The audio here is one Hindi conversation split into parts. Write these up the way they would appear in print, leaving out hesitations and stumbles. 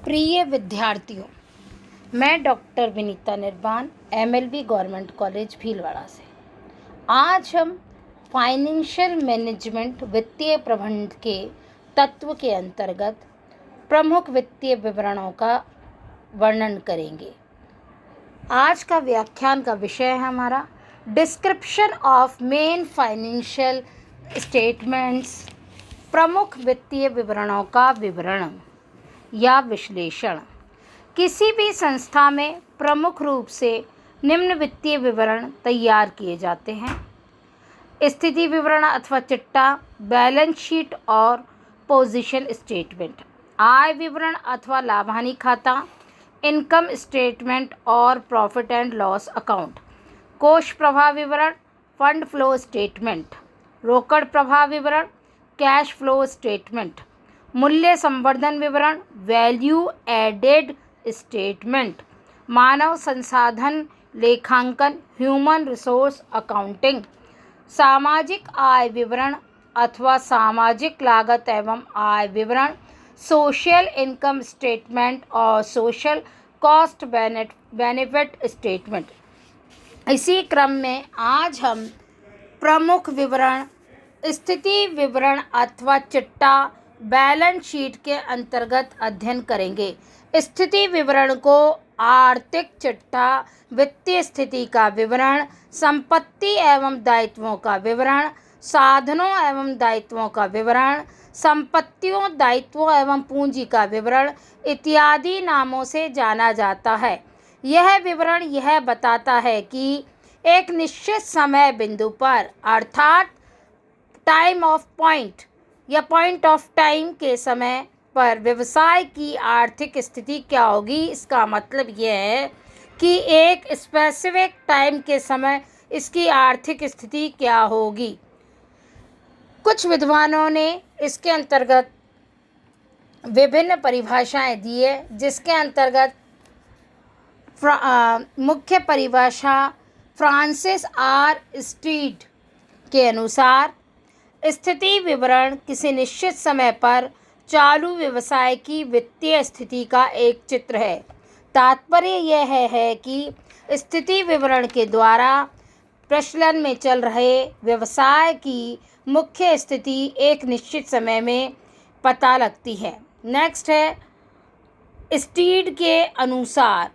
प्रिय विद्यार्थियों, मैं डॉक्टर विनीता निर्वाण एमएलबी गवर्नमेंट कॉलेज भीलवाड़ा से। आज हम फाइनेंशियल मैनेजमेंट वित्तीय प्रबंधन के तत्व के अंतर्गत प्रमुख वित्तीय विवरणों का वर्णन करेंगे। आज का व्याख्यान का विषय है हमारा description of main financial statements, प्रमुख वित्तीय विवरणों का विवरण या विश्लेषण। किसी भी संस्था में प्रमुख रूप से निम्न वित्तीय विवरण तैयार किए जाते हैं: स्थिति विवरण अथवा चिट्टा, बैलेंस शीट और पोजीशन स्टेटमेंट, आय विवरण अथवा लाभ-हानि खाता, इनकम स्टेटमेंट और प्रॉफिट एंड लॉस अकाउंट, कोष प्रवाह विवरण, फंड फ्लो स्टेटमेंट, रोकड़ प्रवाह विवरण, कैश फ्लो स्टेटमेंट, मूल्य संवर्धन विवरण, वैल्यू एडेड स्टेटमेंट, मानव संसाधन लेखांकन, ह्यूमन रिसोर्स अकाउंटिंग, सामाजिक आय विवरण अथवा सामाजिक लागत एवं आय विवरण, सोशल इनकम स्टेटमेंट और सोशल कॉस्ट बेनिफिट स्टेटमेंट। इसी क्रम में आज हम प्रमुख विवरण, स्थिति विवरण अथवा चिट्टा, बैलेंस शीट के अंतर्गत अध्ययन करेंगे। स्थिति विवरण को आर्थिक चिट्टा, वित्तीय स्थिति का विवरण, संपत्ति एवं दायित्वों का विवरण, साधनों एवं दायित्वों का विवरण, संपत्तियों, दायित्वों एवं पूंजी का विवरण इत्यादि नामों से जाना जाता है। यह विवरण यह बताता है कि एक निश्चित समय बिंदु पर अर्थात टाइम ऑफ पॉइंट या पॉइंट ऑफ टाइम के समय पर व्यवसाय की आर्थिक स्थिति क्या होगी। इसका मतलब यह है कि एक स्पेसिफिक टाइम के समय इसकी आर्थिक स्थिति क्या होगी। कुछ विद्वानों ने इसके अंतर्गत विभिन्न परिभाषाएं दी है, जिसके अंतर्गत मुख्य परिभाषा फ्रांसिस आर स्टीड के अनुसार स्थिति विवरण किसी निश्चित समय पर चालू व्यवसाय की वित्तीय स्थिति का एक चित्र है। तात्पर्य यह है कि स्थिति विवरण के द्वारा प्रचलन में चल रहे व्यवसाय की मुख्य स्थिति एक निश्चित समय में पता लगती है। नेक्स्ट है स्टीड के अनुसार।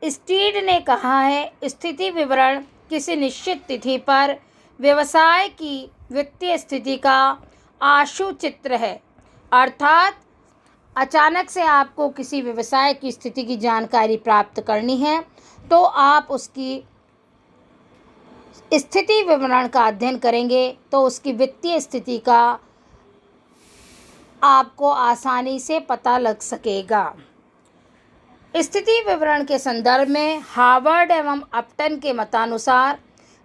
स्टीड ने कहा है स्थिति विवरण किसी निश्चित तिथि पर व्यवसाय की वित्तीय स्थिति का आशु चित्र है, अर्थात अचानक से आपको किसी व्यवसाय की स्थिति की जानकारी प्राप्त करनी है तो आप उसकी स्थिति विवरण का अध्ययन करेंगे तो उसकी वित्तीय स्थिति का आपको आसानी से पता लग सकेगा। स्थिति विवरण के संदर्भ में हार्वर्ड एवं अपटन के मतानुसार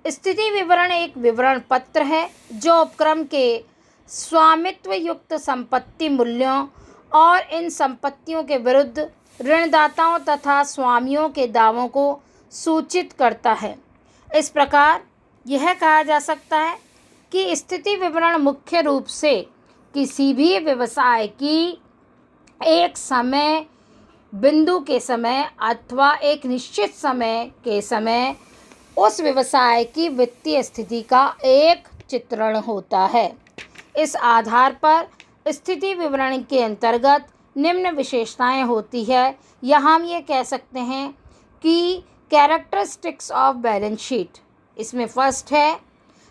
स्थिति विवरण एक विवरण पत्र है जो उपक्रम के स्वामित्व युक्त संपत्ति मूल्यों और इन संपत्तियों के विरुद्ध ऋणदाताओं तथा स्वामियों के दावों को सूचित करता है। इस प्रकार यह कहा जा सकता है कि स्थिति विवरण मुख्य रूप से किसी भी व्यवसाय की एक समय बिंदु के समय अथवा एक निश्चित समय के समय उस व्यवसाय की वित्तीय स्थिति का एक चित्रण होता है। इस आधार पर स्थिति विवरण के अंतर्गत निम्न विशेषताएं होती है या हम ये कह सकते हैं कि कैरेक्टरिस्टिक्स ऑफ बैलेंस शीट। इसमें फर्स्ट है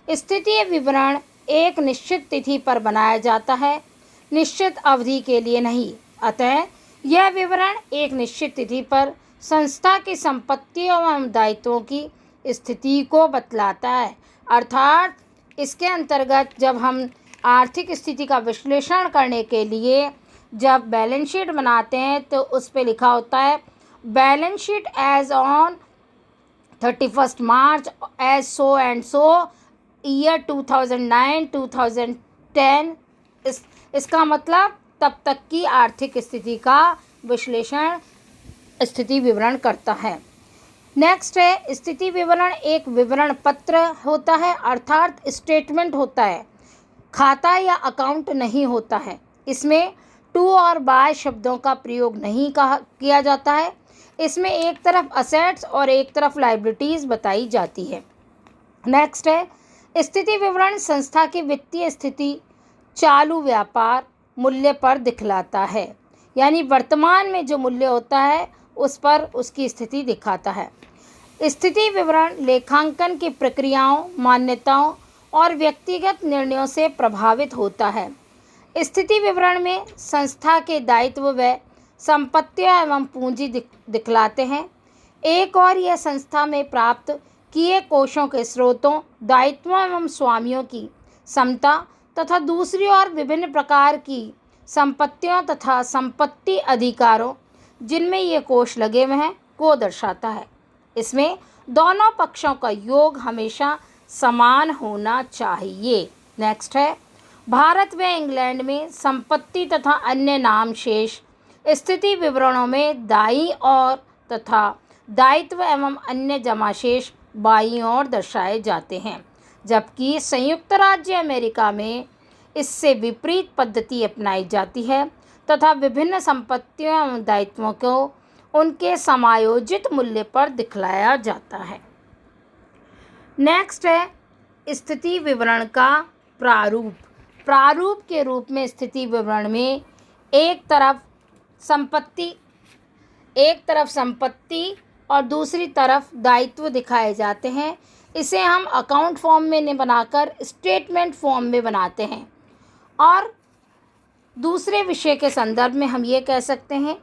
स्थिति विवरण एक निश्चित तिथि पर बनाया जाता है, निश्चित अवधि के लिए नहीं। अतः यह विवरण एक निश्चित तिथि पर संस्था की संपत्तियों एवं दायित्वों की स्थिति को बतलाता है। अर्थात इसके अंतर्गत जब हम आर्थिक स्थिति का विश्लेषण करने के लिए जब बैलेंस शीट बनाते हैं तो उस पे लिखा होता है balance sheet as on 31 March as so and so year 2009-2010। इसका मतलब तब तक की आर्थिक स्थिति का विश्लेषण स्थिति विवरण करता है। नेक्स्ट है स्थिति विवरण एक विवरण पत्र होता है, अर्थात स्टेटमेंट होता है, खाता या अकाउंट नहीं होता है। इसमें टू और बाय शब्दों का प्रयोग नहीं किया जाता है। इसमें एक तरफ असेट्स और एक तरफ लायबिलिटीज़ बताई जाती है। नेक्स्ट है स्थिति विवरण। संस्था की वित्तीय स्थिति चालू व्यापार मूल्य पर दिखलाता है, यानी वर्तमान में जो मूल्य होता है उस पर उसकी स्थिति दिखाता है। स्थिति विवरण लेखांकन की प्रक्रियाओं, मान्यताओं और व्यक्तिगत निर्णयों से प्रभावित होता है। स्थिति विवरण में संस्था के दायित्व व संपत्तियां एवं पूंजी दिखलाते हैं। एक और यह संस्था में प्राप्त किए कोषों के स्रोतों, दायित्वों एवं स्वामियों की क्षमता तथा दूसरी ओर विभिन्न प्रकार की संपत्तियों तथा संपत्ति अधिकारों जिनमें ये कोष लगे हुए हैं को दर्शाता है। इसमें दोनों पक्षों का योग हमेशा समान होना चाहिए। नेक्स्ट है भारत व इंग्लैंड में संपत्ति तथा अन्य नाम शेष स्थिति विवरणों में दाईं ओर तथा दायित्व एवं अन्य जमाशेष बाईं ओर दर्शाए जाते हैं, जबकि संयुक्त राज्य अमेरिका में इससे विपरीत पद्धति अपनाई जाती है तथा विभिन्न संपत्तियों एवं दायित्वों को उनके समायोजित मूल्य पर दिखलाया जाता है। नेक्स्ट है स्थिति विवरण का प्रारूप। प्रारूप के रूप में स्थिति विवरण में एक तरफ संपत्ति और दूसरी तरफ दायित्व दिखाए जाते हैं। इसे हम अकाउंट फॉर्म में नहीं बनाकर स्टेटमेंट फॉर्म में बनाते हैं। और दूसरे विषय के संदर्भ में हम ये कह सकते हैं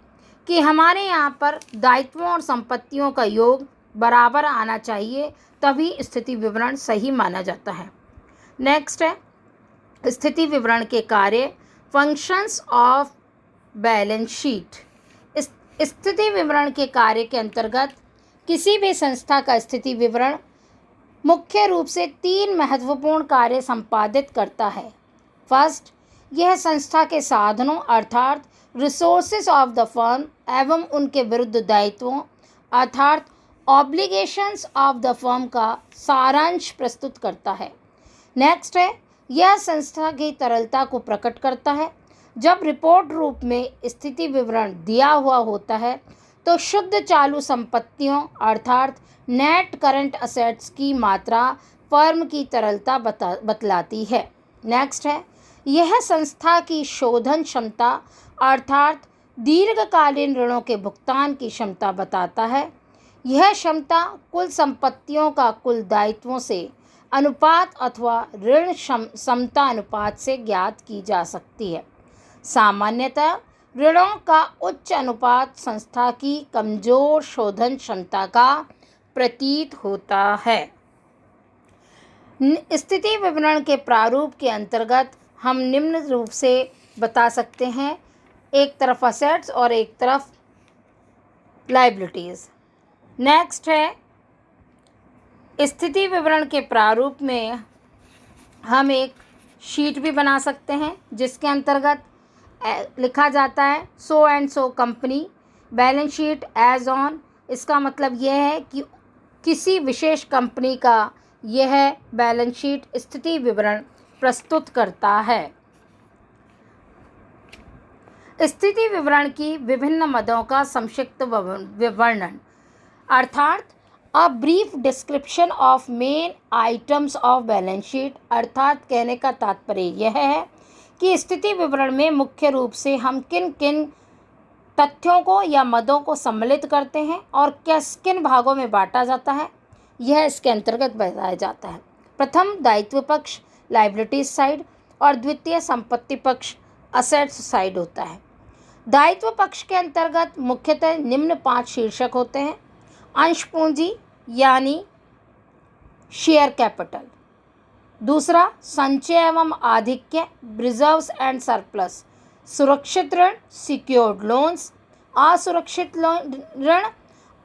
कि हमारे यहाँ पर दायित्वों और संपत्तियों का योग बराबर आना चाहिए, तभी स्थिति विवरण सही माना जाता है। नेक्स्ट है स्थिति विवरण के कार्य, फंक्शंस ऑफ बैलेंस शीट। स्थिति विवरण के कार्य के अंतर्गत किसी भी संस्था का स्थिति विवरण मुख्य रूप से 3 महत्वपूर्ण कार्य संपादित करता है। फर्स्ट, यह संस्था के साधनों अर्थात रिसोर्सेज ऑफ द फर्म एवं उनके विरुद्ध दायित्वों अर्थात ऑब्लिगेशंस ऑफ द फर्म का सारांश प्रस्तुत करता है। नेक्स्ट है यह संस्था की तरलता को प्रकट करता है। जब रिपोर्ट रूप में स्थिति विवरण दिया हुआ होता है तो शुद्ध चालू संपत्तियों अर्थात नेट करंट असेट्स की मात्रा फर्म की तरलता बतलाती है। नेक्स्ट है यह संस्था की शोधन क्षमता अर्थात दीर्घकालीन ऋणों के भुगतान की क्षमता बताता है। यह क्षमता कुल संपत्तियों का कुल दायित्वों से अनुपात अथवा ऋण समता अनुपात से ज्ञात की जा सकती है। सामान्यतः ऋणों का उच्च अनुपात संस्था की कमजोर शोधन क्षमता का प्रतीत होता है। स्थिति विवरण के प्रारूप के अंतर्गत हम निम्न रूप से बता सकते हैं, एक तरफ असेट्स और एक तरफ लायबिलिटीज़। नेक्स्ट है स्थिति विवरण के प्रारूप में हम एक शीट भी बना सकते हैं जिसके अंतर्गत लिखा जाता है so and so company balance sheet as on. इसका मतलब यह है कि किसी विशेष कंपनी का यह बैलेंस शीट स्थिति विवरण प्रस्तुत करता है। स्थिति विवरण की विभिन्न मदों का संक्षिप्त विवरण अर्थात a brief description of main items of balance sheet. अर्थात कहने का तात्पर्य यह है कि स्थिति विवरण में मुख्य रूप से हम किन किन तथ्यों को या मदों को सम्मिलित करते हैं और किन भागों में बांटा जाता है, यह इसके अंतर्गत बताया जाता है। प्रथम दायित्व पक्ष लायबिलिटीज साइड और द्वितीय संपत्ति पक्ष असेट्स साइड होता है। दायित्व पक्ष के अंतर्गत मुख्यतः निम्न 5 शीर्षक होते हैं। अंश पूंजी यानी शेयर कैपिटल। दूसरा संचय एवं आधिक्य रिजर्व्स एंड सरप्लस। सुरक्षित ऋण सिक्योर्ड लोन्स। असुरक्षित ऋण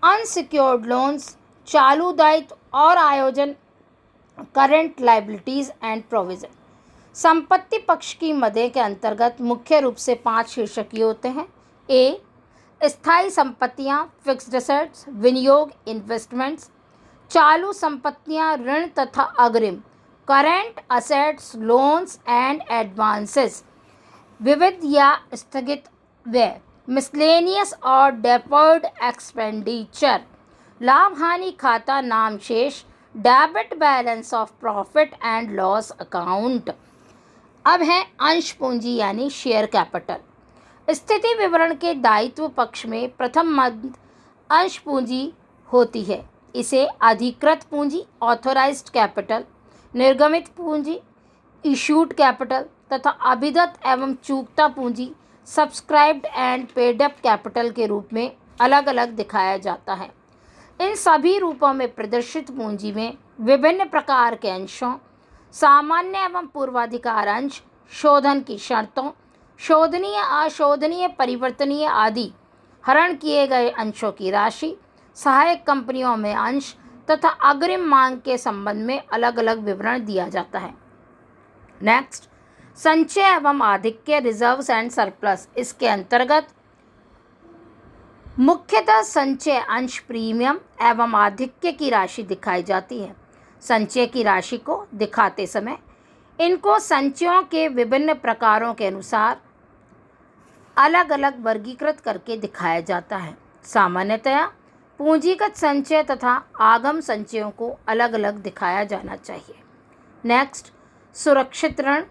अनसिक्योर्ड लोन्स। चालू दायित्व और आयोजन करंट लायबिलिटीज एंड प्रोविजन। संपत्ति पक्ष की मदें के अंतर्गत मुख्य रूप से 5 शीर्षक ये होते हैं। ए स्थायी संपत्तियां फिक्स्ड एसेट्स विनियोग इन्वेस्टमेंट्स। चालू संपत्तियां ऋण तथा अग्रिम current assets loans and advances. विविध या स्थगित व्यय, मिसलेनियस और डेफर्ड एक्सपेंडिचर, लाभ हानि खाता नाम शेष, debit balance of profit and loss account. अब है अंश पूंजी यानी शेयर कैपिटल। स्थिति विवरण के दायित्व पक्ष में प्रथम मद अंश पूंजी होती है। इसे अधिकृत पूंजी ऑथोराइज्ड कैपिटल, निर्गमित पूंजी इशूड कैपिटल तथा अभिदत्त एवं चूकता पूंजी subscribed and paid up capital के रूप में अलग अलग दिखाया जाता है। इन सभी रूपों में प्रदर्शित पूंजी में विभिन्न प्रकार के अंशों, सामान्य एवं पूर्वाधिकार अंश, शोधन की शर्तों, शोधनीय अशोधनीय परिवर्तनीय आदि, हरण किए गए अंशों की राशि, सहायक कंपनियों में अंश तथा अग्रिम मांग के संबंध में अलग अलग विवरण दिया जाता है। नेक्स्ट, संचय एवं आधिक्य, रिजर्व्स एंड सरप्लस। इसके अंतर्गत मुख्यतः संचय अंश, प्रीमियम एवं आधिक्य की राशि दिखाई जाती है। संचय की राशि को दिखाते समय इनको संचयों के विभिन्न प्रकारों के अनुसार अलग अलग वर्गीकृत करके दिखाया जाता है। सामान्यतया पूंजीगत संचय तथा आगम संचयों को अलग अलग दिखाया जाना चाहिए। नेक्स्ट, सुरक्षित ऋण,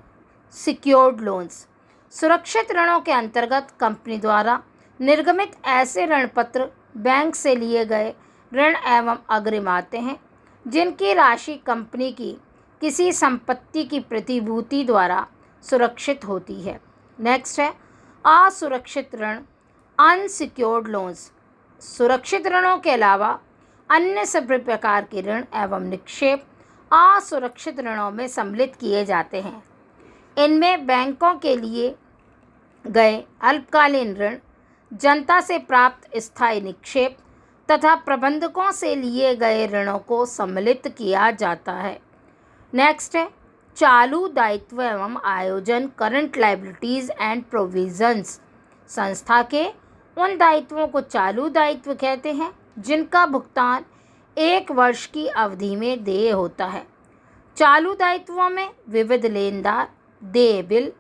सिक्योर्ड लोन्स। सुरक्षित ऋणों के अंतर्गत कंपनी द्वारा निर्गमित ऐसे ऋण पत्र, बैंक से लिए गए ऋण एवं अग्रिम आते हैं जिनकी राशि कंपनी की किसी संपत्ति की प्रतिभूति द्वारा सुरक्षित होती है। नेक्स्ट है असुरक्षित ऋण, अनसिक्योर्ड लोन्स। सुरक्षित ऋणों के अलावा अन्य सभी प्रकार के ऋण एवं निक्षेप असुरक्षित ऋणों में सम्मिलित किए जाते हैं। इनमें बैंकों के लिए गए अल्पकालीन ऋण, जनता से प्राप्त स्थायी निक्षेप तथा प्रबंधकों से लिए गए ऋणों को सम्मिलित किया जाता है। नेक्स्ट है चालू दायित्व एवं आयोजन, करंट लायबिलिटीज़ एंड प्रोविजंस। संस्था के उन दायित्वों को चालू दायित्व कहते हैं जिनका भुगतान 1 वर्ष की अवधि में देय होता है। चालू दायित्वों में विविध लेनदार, देय बिल,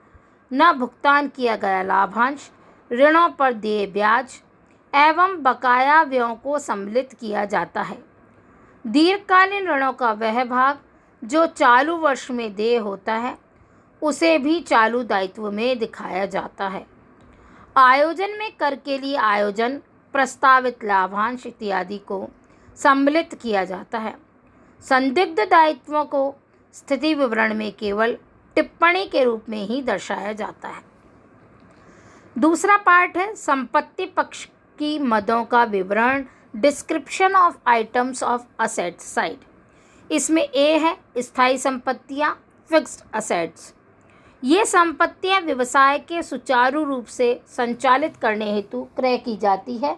न भुगतान किया गया लाभांश, ऋणों पर देय ब्याज एवं बकाया व्ययों को सम्मिलित किया जाता है। दीर्घकालीन ऋणों का वह भाग जो चालू वर्ष में देय होता है उसे भी चालू दायित्व में दिखाया जाता है। आयोजन में कर के लिए आयोजन, प्रस्तावित लाभांश इत्यादि को सम्मिलित किया जाता है। संदिग्ध दायित्वों को स्थिति विवरण में केवल टिप्पणी के रूप में ही दर्शाया जाता है। दूसरा पार्ट है संपत्ति पक्ष की मदों का विवरण, description of items of asset side. इसमें ए है स्थायी संपत्तियां, फिक्स्ड असेट्स। ये संपत्तियां व्यवसाय के सुचारू रूप से संचालित करने हेतु क्रय की जाती है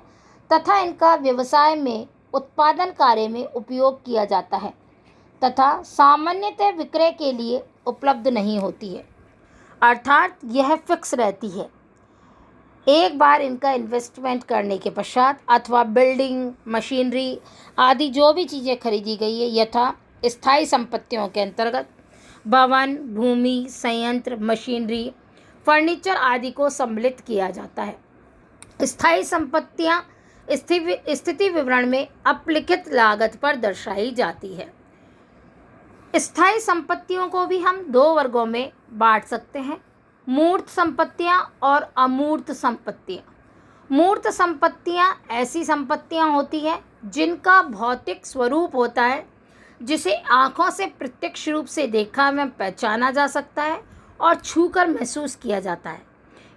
तथा इनका व्यवसाय में उत्पादन कार्य में उपयोग किया जाता है तथा सामान्यतः विक्रय के लिए उपलब्ध नहीं होती है, अर्थात यह फिक्स रहती है। एक बार इनका इन्वेस्टमेंट करने के पश्चात अथवा बिल्डिंग, मशीनरी आदि जो भी चीज़ें खरीदी गई है यथा स्थायी संपत्तियों के अंतर्गत भवन, भूमि, संयंत्र, मशीनरी, फर्नीचर आदि को सम्मिलित किया जाता है। स्थायी संपत्तियां स्थिति विवरण में अपलिखित लागत पर दर्शाई जाती है। स्थायी संपत्तियों को भी हम 2 वर्गों में बांट सकते हैं, मूर्त संपत्तियां और अमूर्त संपत्तियां। मूर्त संपत्तियां ऐसी संपत्तियां होती हैं जिनका भौतिक स्वरूप होता है, जिसे आँखों से प्रत्यक्ष रूप से देखा एवं पहचाना जा सकता है और छूकर महसूस किया जाता है।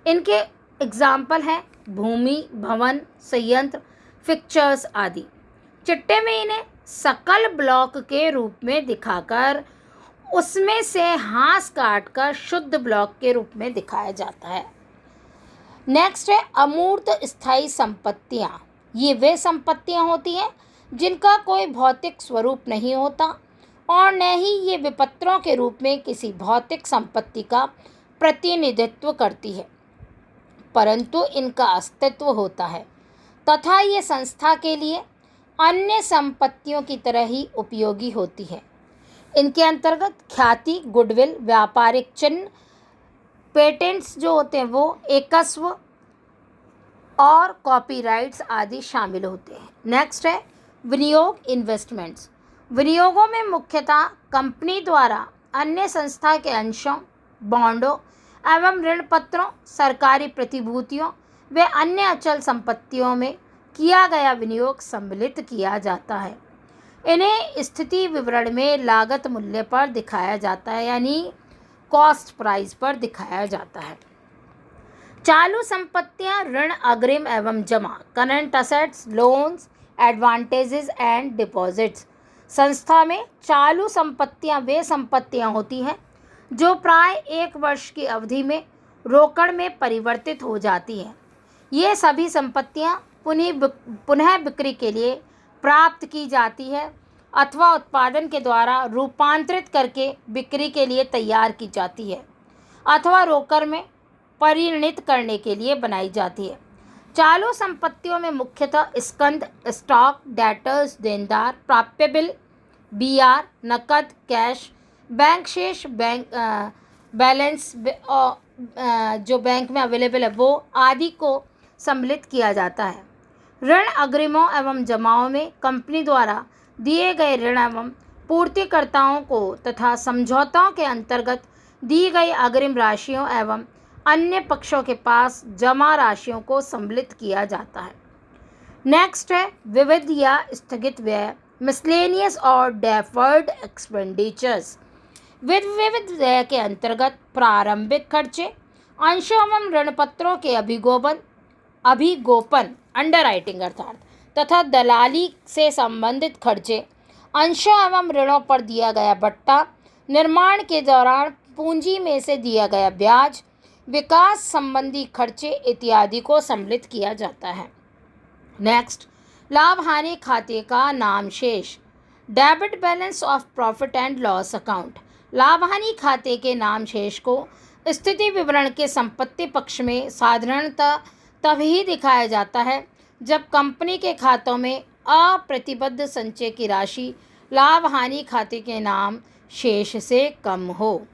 इनके एग्जाम्पल हैं भूमि, भवन, संयंत्र, फिक्चर्स आदि। चिट्टे में इन्हें सकल ब्लॉक के रूप में दिखाकर उसमें से हांस काटकर शुद्ध ब्लॉक के रूप में दिखाया जाता है। नेक्स्ट है अमूर्त स्थायी संपत्तियां। ये वे संपत्तियां होती हैं जिनका कोई भौतिक स्वरूप नहीं होता और न ही ये विपत्रों के रूप में किसी भौतिक संपत्ति का प्रतिनिधित्व करती है, परंतु इनका अस्तित्व होता है तथा ये संस्था के लिए अन्य संपत्तियों की तरह ही उपयोगी होती है। इनके अंतर्गत ख्याति, गुडविल, व्यापारिक चिन्ह, पेटेंट्स जो होते हैं वो एकस्व और कॉपीराइट्स आदि शामिल होते हैं। नेक्स्ट है विनियोग इन्वेस्टमेंट्स। विनियोगों में मुख्यतः कंपनी द्वारा अन्य संस्था के अंशों, बॉन्डों एवं ऋण पत्रों, सरकारी प्रतिभूतियों व अन्य अचल संपत्तियों में किया गया विनियोग सम्मिलित किया जाता है। इन्हें स्थिति विवरण में लागत मूल्य पर दिखाया जाता है, यानी कॉस्ट प्राइस पर दिखाया जाता है। चालू संपत्तियां ऋण अग्रिम एवं जमा, current assets, loans, advantages and deposits. संस्था में चालू संपत्तियां वे संपत्तियां होती हैं जो प्राय 1 वर्ष की अवधि में रोकड़ में परिवर्तित हो जाती हैं। ये सभी संपत्तियां पुनः बिक्री के लिए प्राप्त की जाती है अथवा उत्पादन के द्वारा रूपांतरित करके बिक्री के लिए तैयार की जाती है अथवा रोकड़ में परिणित करने के लिए बनाई जाती है। चालू संपत्तियों में मुख्यतः स्कंद, स्टॉक, डेटर्स, देनदार, प्राप्य बिल, बीआर, नकद, कैश, बैंक शेष, बैंक बैलेंस जो बैंक में अवेलेबल है वो आदि को सम्मिलित किया जाता है। ऋण अग्रिमों एवं जमाओं में कंपनी द्वारा दिए गए ऋण एवं पूर्तिकर्ताओं को तथा समझौतों के अंतर्गत दी गई अग्रिम राशियों एवं अन्य पक्षों के पास जमा राशियों को सम्मिलित किया जाता है। नेक्स्ट है विविध या स्थगित व्यय, मिसलेनियस और डेफर्ड एक्सपेंडिचर्स। विविध व्यय के अंतर्गत प्रारंभिक खर्चे, अंशों एवं ऋणपत्रों के अभिगोपन अंडरराइटिंग अर्थात तथा दलाली से संबंधित खर्चे, अंशों एवं ऋणों पर दिया गया बट्टा, निर्माण के दौरान पूंजी में से दिया गया ब्याज, विकास संबंधी खर्चे इत्यादि को सम्मिलित किया जाता है। नेक्स्ट लाभ हानि खाते का नाम शेष, debit balance of profit and loss account. लाभ हानि खाते के नाम शेष को स्थिति विवरण के संपत्ति पक्ष में साधारणतः तभी दिखाया जाता है जब कंपनी के खातों में अप्रतिबद्ध संचय की राशि लाभ हानि खाते के नाम शेष से कम हो।